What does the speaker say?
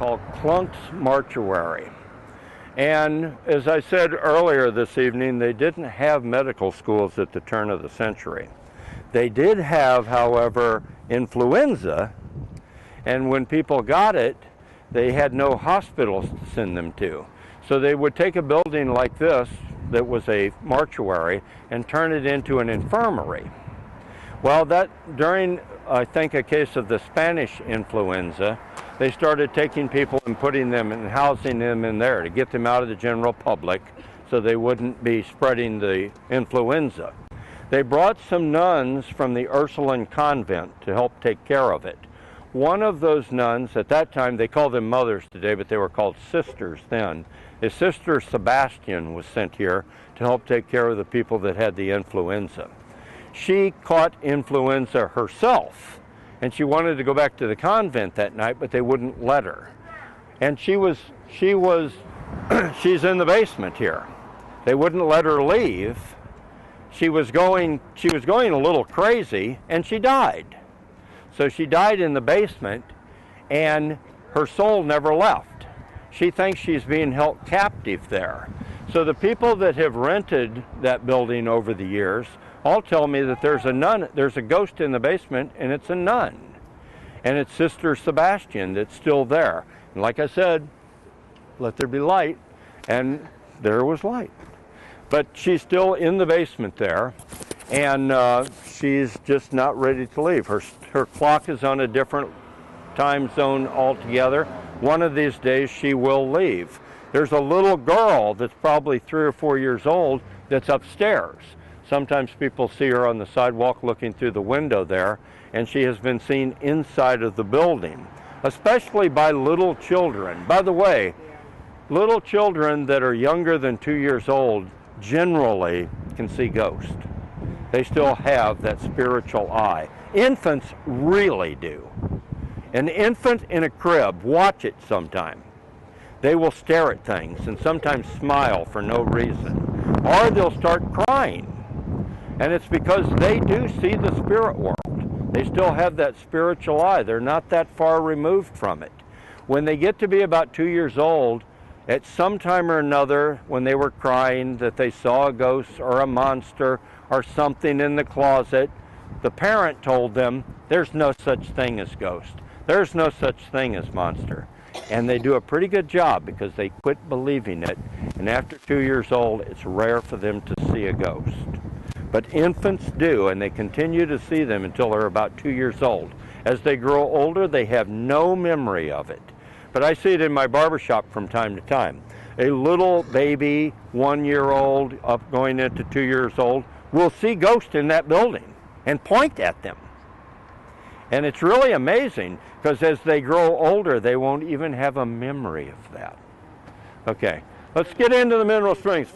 called Klunks Mortuary. And as I said earlier this evening, they didn't have medical schools at the turn of the century. They did have, however, influenza, and when people got it, they had no hospitals to send them to. So they would take a building like this that was a mortuary and turn it into an infirmary. Well, during, I think, a case of the Spanish Influenza, they started taking people and putting them and housing them in there to get them out of the general public so they wouldn't be spreading the influenza. They brought some nuns from the Ursuline Convent to help take care of it. One of those nuns, at that time, they call them mothers today, but they were called sisters then. Is Sister Sebastian was sent here to help take care of the people that had the influenza. She caught influenza herself, and she wanted to go back to the convent that night, but they wouldn't let her. And she's in the basement here. They wouldn't let her leave. She was going a little crazy, and she died. So she died in the basement, and her soul never left. She thinks she's being held captive there. So the people that have rented that building over the years all tell me that there's a ghost in the basement, and it's a nun. And it's Sister Sebastian that's still there. And like I said, let there be light, and there was light. But she's still in the basement there, and she's just not ready to leave. Her clock is on a different time zone altogether. One of these days she will leave. There's a little girl that's probably 3 or 4 years old that's upstairs. Sometimes people see her on the sidewalk looking through the window there, and she has been seen inside of the building, especially by little children. By the way, little children that are younger than 2 years old generally can see ghosts. They still have that spiritual eye. Infants really do. An infant in a crib, watch it sometime. They will stare at things and sometimes smile for no reason. Or they'll start crying. And it's because they do see the spirit world. They still have that spiritual eye. They're not that far removed from it. When they get to be about 2 years old, at some time or another, when they were crying that they saw a ghost or a monster or something in the closet, the parent told them, there's no such thing as ghost. There's no such thing as monster. And they do a pretty good job because they quit believing it. And after 2 years old, it's rare for them to see a ghost. But infants do, and they continue to see them until they're about 2 years old. As they grow older, they have no memory of it. But I see it in my barbershop from time to time. A little baby, 1 year old, up going into 2 years old, will see ghosts in that building and point at them. And it's really amazing because as they grow older, they won't even have a memory of that. Okay, let's get into the mineral springs.